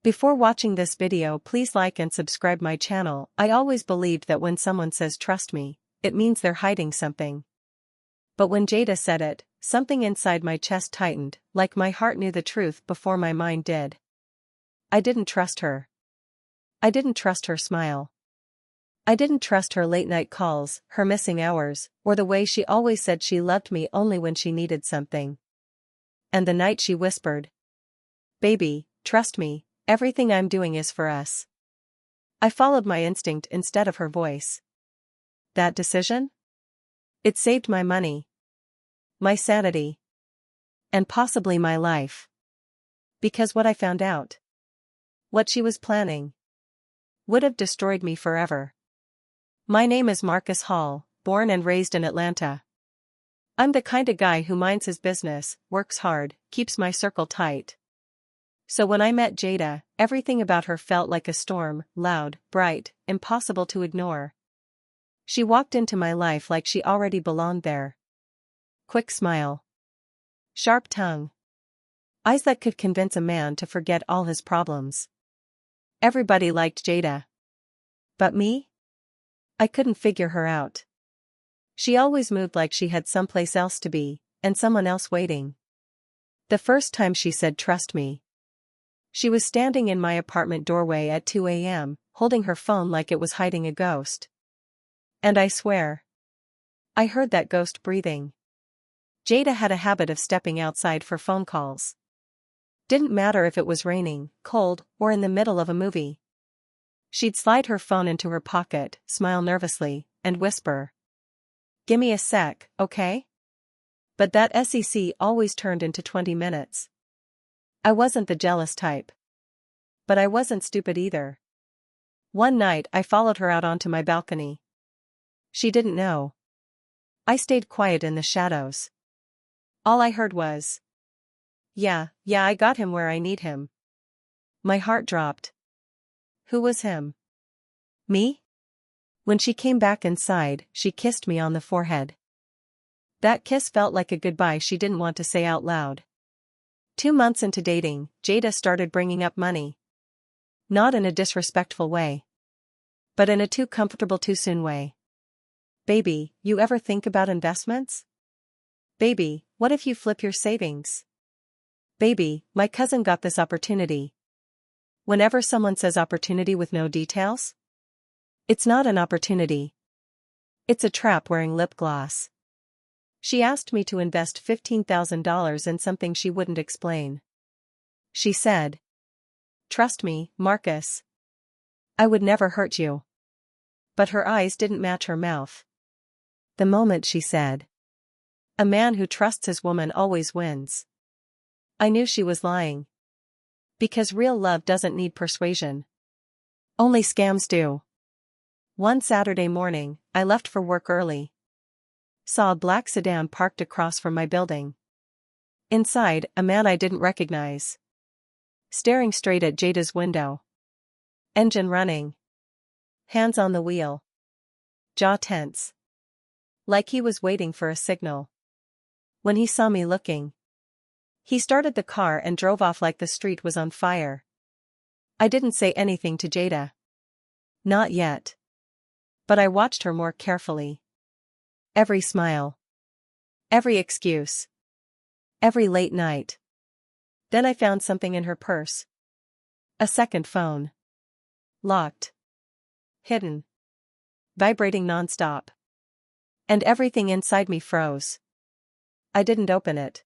Before watching this video, please like and subscribe my channel. I always believed that when someone says trust me, it means they're hiding something. But when Jada said it, something inside my chest tightened, like my heart knew the truth before my mind did. I didn't trust her. I didn't trust her smile. I didn't trust her late-night calls, her missing hours, or the way she always said she loved me only when she needed something. And the night she whispered, "Baby, trust me, everything I'm doing is for us." I followed my instinct instead of her voice. That decision? It saved my money, my sanity, and possibly my life. Because what I found out, what she was planning, would have destroyed me forever. My name is Marcus Hall, born and raised in Atlanta. I'm the kind of guy who minds his business, works hard, keeps my circle tight. So when I met Jada, everything about her felt like a storm, loud, bright, impossible to ignore. She walked into my life like she already belonged there. Quick smile. Sharp tongue. Eyes that could convince a man to forget all his problems. Everybody liked Jada. But me? I couldn't figure her out. She always moved like she had someplace else to be, and someone else waiting. The first time she said trust me, she was standing in my apartment doorway at 2 a.m., holding her phone like it was hiding a ghost. And I swear, I heard that ghost breathing. Jada had a habit of stepping outside for phone calls. Didn't matter if it was raining, cold, or in the middle of a movie. She'd slide her phone into her pocket, smile nervously, and whisper, "Gimme a sec, okay?" But that SEC always turned into 20 minutes. I wasn't the jealous type. But I wasn't stupid either. One night I followed her out onto my balcony. She didn't know. I stayed quiet in the shadows. All I heard was, yeah, I got him where I need him." My heart dropped. Who was him? Me? When she came back inside, she kissed me on the forehead. That kiss felt like a goodbye she didn't want to say out loud. 2 months into dating, Jada started bringing up money. Not in a disrespectful way, but in a too comfortable too soon way. "Baby, you ever think about investments? Baby, what if you flip your savings? Baby, my cousin got this opportunity." Whenever someone says opportunity with no details, it's not an opportunity. It's a trap wearing lip gloss. She asked me to invest $15,000 in something she wouldn't explain. She said, "Trust me, Marcus. I would never hurt you." But her eyes didn't match her mouth. The moment she said, "A man who trusts his woman always wins," I knew she was lying. Because real love doesn't need persuasion. Only scams do. One Saturday morning, I left for work early. Saw a black sedan parked across from my building. Inside, a man I didn't recognize. Staring straight at Jada's window. Engine running. Hands on the wheel. Jaw tense. Like he was waiting for a signal. When he saw me looking, he started the car and drove off like the street was on fire. I didn't say anything to Jada. Not yet. But I watched her more carefully. Every smile. Every excuse. Every late night. Then I found something in her purse. A second phone. Locked. Hidden. Vibrating nonstop. And everything inside me froze. I didn't open it.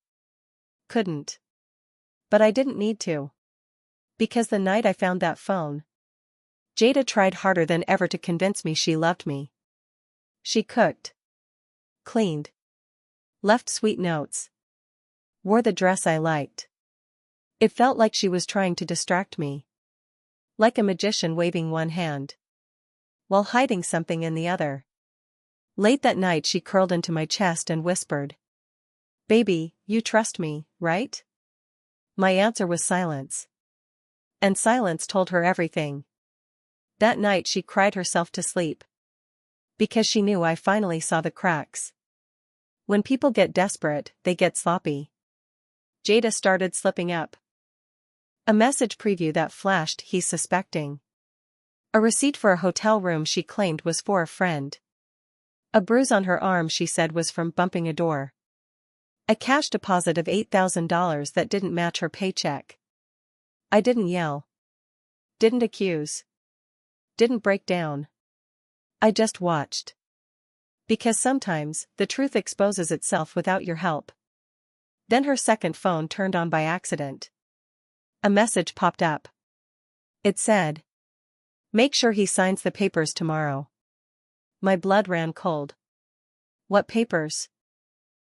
Couldn't. But I didn't need to. Because the night I found that phone, Jada tried harder than ever to convince me she loved me. She cooked. Cleaned. Left sweet notes. Wore the dress I liked. It felt like she was trying to distract me. Like a magician waving one hand, while hiding something in the other. Late that night she curled into my chest and whispered, "Baby, you trust me, right?" My answer was silence. And silence told her everything. That night she cried herself to sleep. Because she knew I finally saw the cracks. When people get desperate, they get sloppy. Jada started slipping up. A message preview that flashed he's suspecting. A receipt for a hotel room she claimed was for a friend. A bruise on her arm she said was from bumping a door. A cash deposit of $8,000 that didn't match her paycheck. I didn't yell. Didn't accuse. Didn't break down. I just watched. Because sometimes, the truth exposes itself without your help. Then her second phone turned on by accident. A message popped up. It said, "Make sure he signs the papers tomorrow." My blood ran cold. What papers?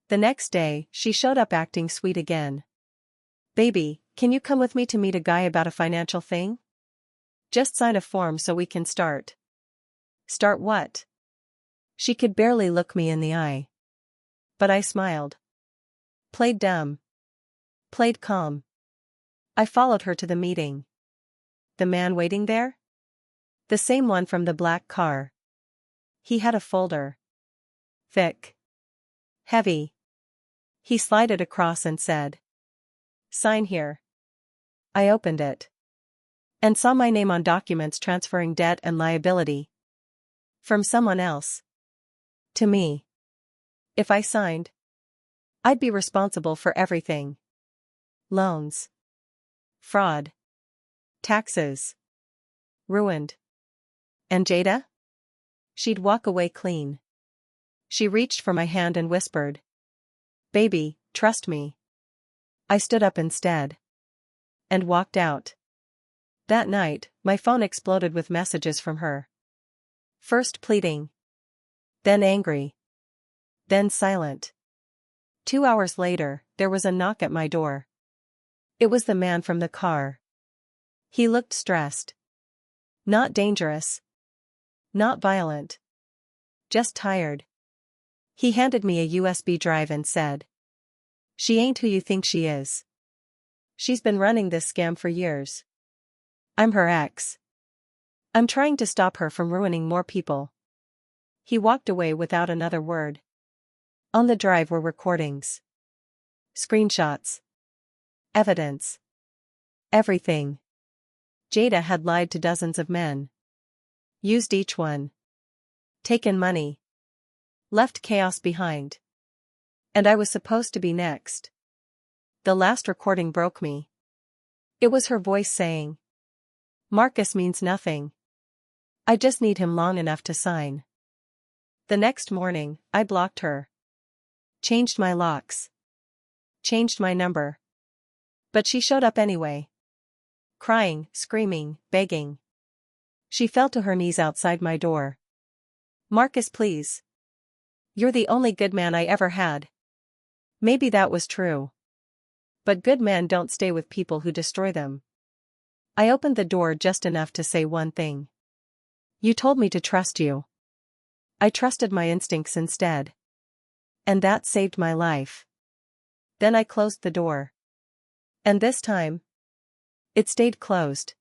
The next day, she showed up acting sweet again. "Baby, can you come with me to meet a guy about a financial thing? Just sign a form so we can start." Start what? She could barely look me in the eye. But I smiled. Played dumb. Played calm. I followed her to the meeting. The man waiting there? The same one from the black car. He had a folder. Thick. Heavy. He slid it across and said, "Sign here." I opened it. And saw my name on documents transferring debt and liability. From someone else. To me. If I signed, I'd be responsible for everything. Loans. Fraud. Taxes. Ruined. And Jada? She'd walk away clean. She reached for my hand and whispered, "Baby, trust me." I stood up instead. And walked out. That night, my phone exploded with messages from her. First pleading. Then angry. Then silent. 2 hours later, there was a knock at my door. It was the man from the car. He looked stressed. Not dangerous. Not violent. Just tired. He handed me a USB drive and said, "She ain't who you think she is. She's been running this scam for years. I'm her ex. I'm trying to stop her from ruining more people." He walked away without another word. On the drive were recordings. Screenshots. Evidence. Everything. Jada had lied to dozens of men. Used each one. Taken money. Left chaos behind. And I was supposed to be next. The last recording broke me. It was her voice saying, "Marcus means nothing. I just need him long enough to sign." The next morning, I blocked her. Changed my locks. Changed my number. But she showed up anyway. Crying, screaming, begging. She fell to her knees outside my door. "Marcus, please. You're the only good man I ever had." Maybe that was true. But good men don't stay with people who destroy them. I opened the door just enough to say one thing. "You told me to trust you." I trusted my instincts instead. And that saved my life. Then I closed the door. And this time, it stayed closed.